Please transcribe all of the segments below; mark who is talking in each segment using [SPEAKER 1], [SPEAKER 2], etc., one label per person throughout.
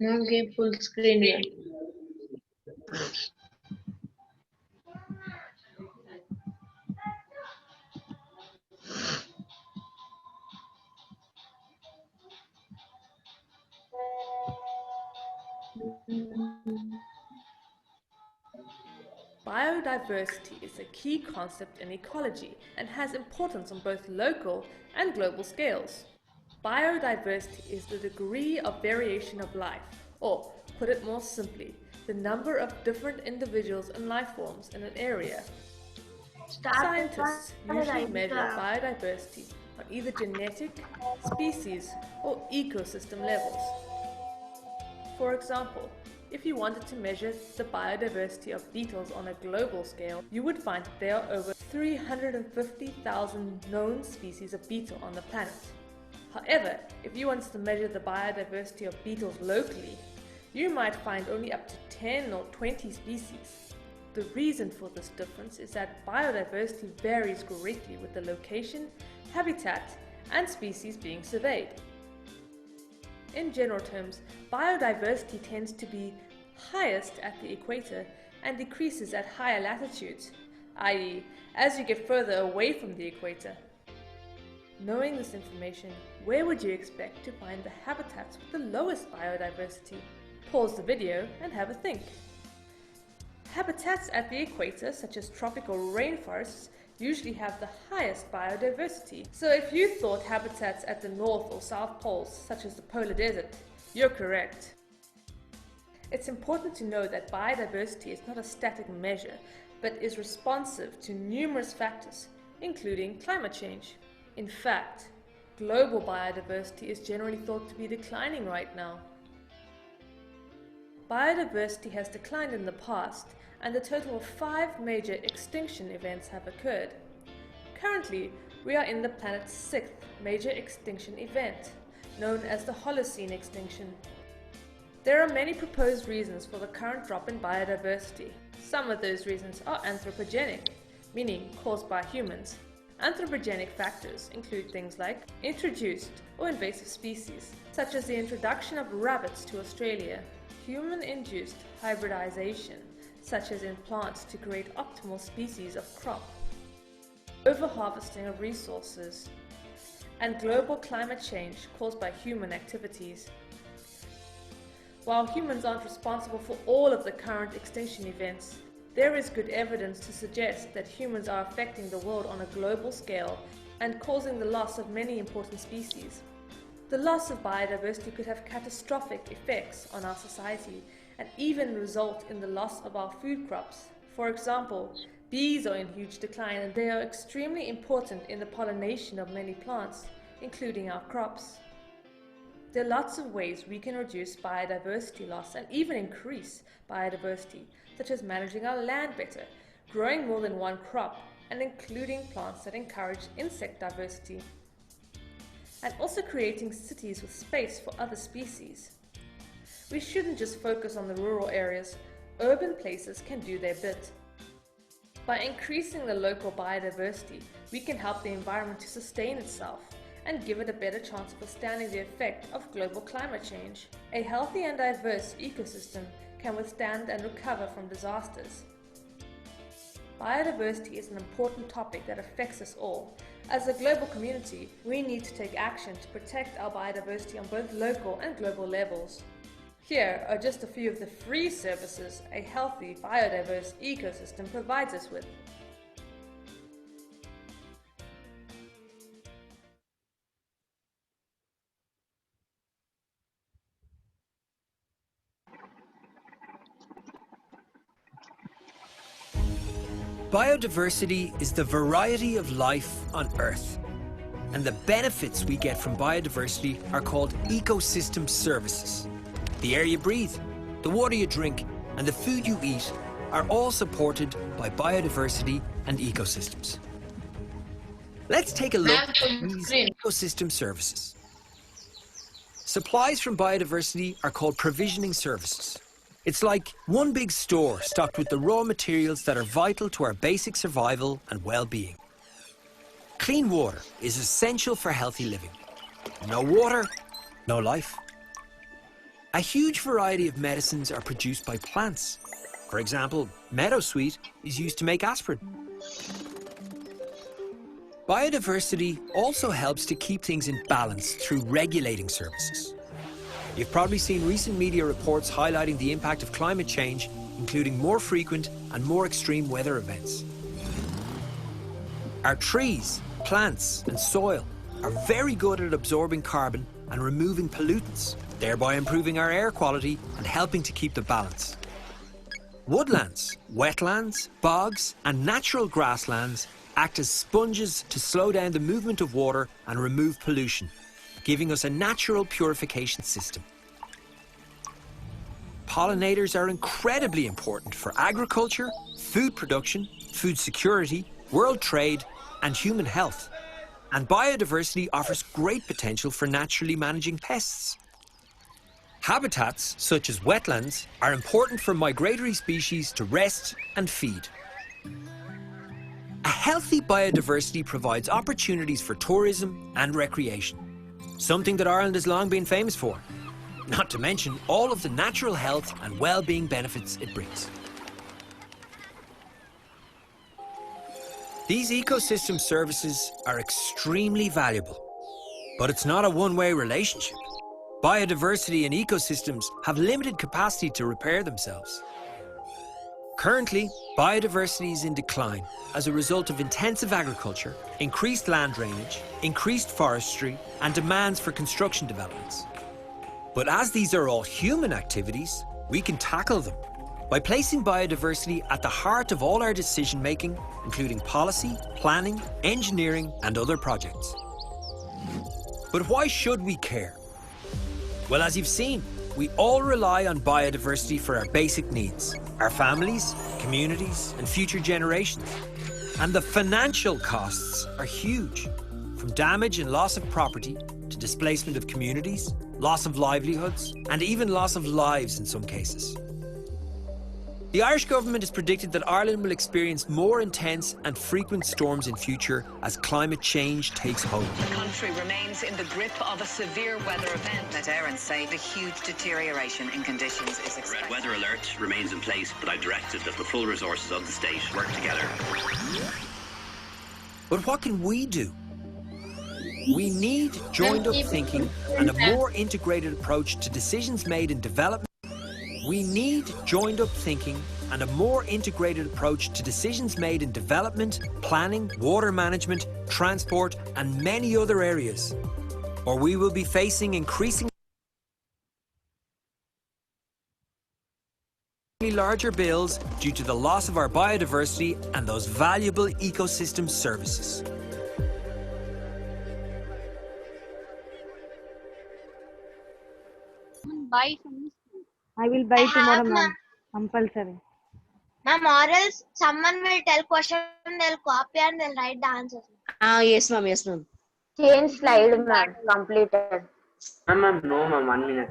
[SPEAKER 1] Okay, full screen view.
[SPEAKER 2] Biodiversity is a key concept in ecology and has importance on both local and global scales. Biodiversity is the degree of variation of life, or put it more simply, the number of different individuals and life forms in an area. Scientists usually measure biodiversity on either genetic, species, or ecosystem levels. For example, if you wanted to measure the biodiversity of beetles on a global scale, you would find that there are over 350,000 known species of beetle on the planet. However, if you wanted to measure the biodiversity of beetles locally, you might find only up to 10 or 20 species. The reason for this difference is that biodiversity varies greatly with the location, habitat, and species being surveyed. In general terms, biodiversity tends to be highest at the equator and decreases at higher latitudes, i.e., as you get further away from the equator. Knowing this information, where would you expect to find the habitats with the lowest biodiversity? Pause the video and have a think. Habitats at the equator, such as tropical rainforests, usually have the highest biodiversity. So if you thought habitats at the North or South Poles, such as the polar desert, you're correct. It's important to know that biodiversity is not a static measure, but is responsive to numerous factors, including climate change. In fact, global biodiversity is generally thought to be declining right now. Biodiversity has declined in the past, and a total of 5 major extinction events have occurred. Currently, we are in the planet's 6th major extinction event, known as the Holocene extinction. There are many proposed reasons for the current drop in biodiversity. Some of those reasons are anthropogenic, meaning caused by humans. Anthropogenic factors include things like introduced or invasive species, such as the introduction of rabbits to Australia, human-induced hybridization, such as in plants to create optimal species of crop, overharvesting of resources, and global climate change caused by human activities. While humans aren't responsible for all of the current extinction events, there is good evidence to suggest that humans are affecting the world on a global scale and causing the loss of many important species. The loss of biodiversity could have catastrophic effects on our society and even result in the loss of our food crops. For example, bees are in huge decline and they are extremely important in the pollination of many plants, including our crops. There are lots of ways we can reduce biodiversity loss and even increase biodiversity, such as managing our land better, growing more than one crop, and including plants that encourage insect diversity, and also creating cities with space for other species. We shouldn't just focus on the rural areas. Urban places can do their bit. By increasing the local biodiversity, we can help the environment to sustain itself and give it a better chance of withstanding the effect of global climate change. A healthy and diverse ecosystem can withstand and recover from disasters. Biodiversity is an important topic that affects us all. As a global community, we need to take action to protect our biodiversity on both local and global levels. Here are just a few of the free services a healthy, biodiverse ecosystem provides us with.
[SPEAKER 3] Biodiversity is the variety of life on Earth. And the benefits we get from biodiversity are called ecosystem services. The air you breathe, the water you drink, and the food you eat are all supported by biodiversity and ecosystems. Let's take a look at these ecosystem services. Supplies from biodiversity are called provisioning services. It's like one big store stocked with the raw materials that are vital to our basic survival and well-being. Clean water is essential for healthy living. No water, no life. A huge variety of medicines are produced by plants. For example, meadowsweet is used to make aspirin. Biodiversity also helps to keep things in balance through regulating services. You've probably seen recent media reports highlighting the impact of climate change, including more frequent and more extreme weather events. Our trees, plants and soil are very good at absorbing carbon and removing pollutants, thereby improving our air quality and helping to keep the balance. Woodlands, wetlands, bogs and natural grasslands act as sponges to slow down the movement of water and remove pollution, giving us a natural purification system. Pollinators are incredibly important for agriculture, food production, food security, world trade and human health. And biodiversity offers great potential for naturally managing pests. Habitats, such as wetlands, are important for migratory species to rest and feed. A healthy biodiversity provides opportunities for tourism and recreation, something that Ireland has long been famous for, not to mention all of the natural health and well-being benefits it brings. These ecosystem services are extremely valuable, but it's not a one-way relationship. Biodiversity and ecosystems have limited capacity to repair themselves. Currently, biodiversity is in decline as a result of intensive agriculture, increased land drainage, increased forestry, and demands for construction developments. But as these are all human activities, we can tackle them by placing biodiversity at the heart of all our decision-making, including policy, planning, engineering, and other projects. But why should we care? Well, as you've seen, we all rely on biodiversity for our basic needs, our families, communities, and future generations. And the financial costs are huge, from damage and loss of property to displacement of communities, loss of livelihoods, and even loss of lives in some cases. The Irish government has predicted that Ireland will experience more intense and frequent storms in future as climate change takes hold.
[SPEAKER 4] The country remains in the grip of a severe weather event. Met Éireann say the huge deterioration in conditions is expected.
[SPEAKER 5] Red weather alert remains in place, but I've directed that the full resources of the state work together.
[SPEAKER 3] But what can we do? We need joined-up thinking and a more integrated approach to decisions made in development. We need joined-up thinking and a more integrated approach to decisions made in development, planning, water management, transport, and many other areas, or we will be facing increasingly larger bills due to the loss of our biodiversity and those valuable ecosystem services.
[SPEAKER 1] Buy from
[SPEAKER 6] I will buy tomorrow, ma'am. Compulsory.
[SPEAKER 7] Ma'am, or else someone will tell question, they'll copy and they'll write the answers.
[SPEAKER 8] Yes, ma'am. Yes, ma'am.
[SPEAKER 9] Change slide, ma'am. Completed.
[SPEAKER 10] Ma'am, no, ma'am. 1 minute,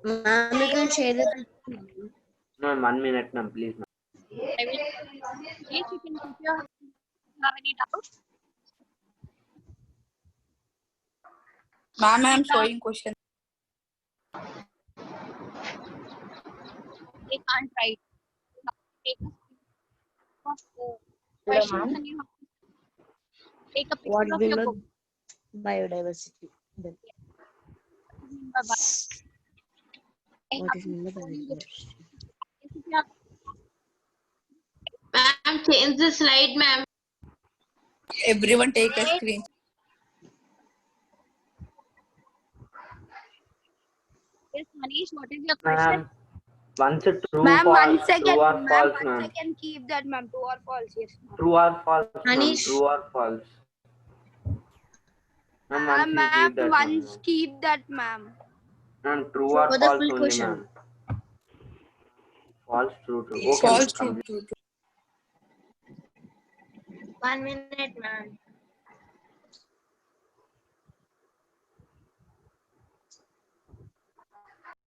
[SPEAKER 10] ma'am.
[SPEAKER 8] Ma'am, you can share it.
[SPEAKER 10] No, 1 minute, ma'am. Please, ma'am.
[SPEAKER 1] I will. Yes, you can put your. Have any doubts?
[SPEAKER 11] Ma'am, I am showing question.
[SPEAKER 1] They can't write. Take a screenshot of the
[SPEAKER 9] Hello,
[SPEAKER 1] questions
[SPEAKER 9] ma'am.
[SPEAKER 1] and you have to take a picture
[SPEAKER 8] What
[SPEAKER 1] of
[SPEAKER 8] will
[SPEAKER 1] your
[SPEAKER 8] not
[SPEAKER 1] book.
[SPEAKER 8] biodiversity? Then
[SPEAKER 1] I
[SPEAKER 8] what
[SPEAKER 1] have
[SPEAKER 8] is
[SPEAKER 1] to
[SPEAKER 8] in the
[SPEAKER 1] show you the-
[SPEAKER 8] biodiversity?
[SPEAKER 1] If you have
[SPEAKER 7] Ma'am, change the slide, ma'am.
[SPEAKER 11] Everyone take a screen.
[SPEAKER 1] Yes, Manish, what is your question?
[SPEAKER 10] Ma'am, once a true,
[SPEAKER 6] Ma'am,
[SPEAKER 10] false,
[SPEAKER 6] 1 second.
[SPEAKER 10] true or
[SPEAKER 6] Ma'am,
[SPEAKER 10] false,
[SPEAKER 6] 1
[SPEAKER 10] ma'am.
[SPEAKER 6] second. Keep that, ma'am. True or false? Yes, ma'am.
[SPEAKER 10] True or false, ma'am.
[SPEAKER 8] Anish.
[SPEAKER 10] True or false. Ma'am, once you
[SPEAKER 6] Ma'am,
[SPEAKER 10] give that,
[SPEAKER 6] once
[SPEAKER 10] ma'am.
[SPEAKER 6] keep that, ma'am.
[SPEAKER 10] Ma'am, true or
[SPEAKER 8] For the
[SPEAKER 10] false
[SPEAKER 8] full
[SPEAKER 10] only,
[SPEAKER 8] question.
[SPEAKER 10] ma'am. False, true, true. Okay,
[SPEAKER 11] False,
[SPEAKER 10] ma'am.
[SPEAKER 11] true.
[SPEAKER 7] 1 minute, ma'am.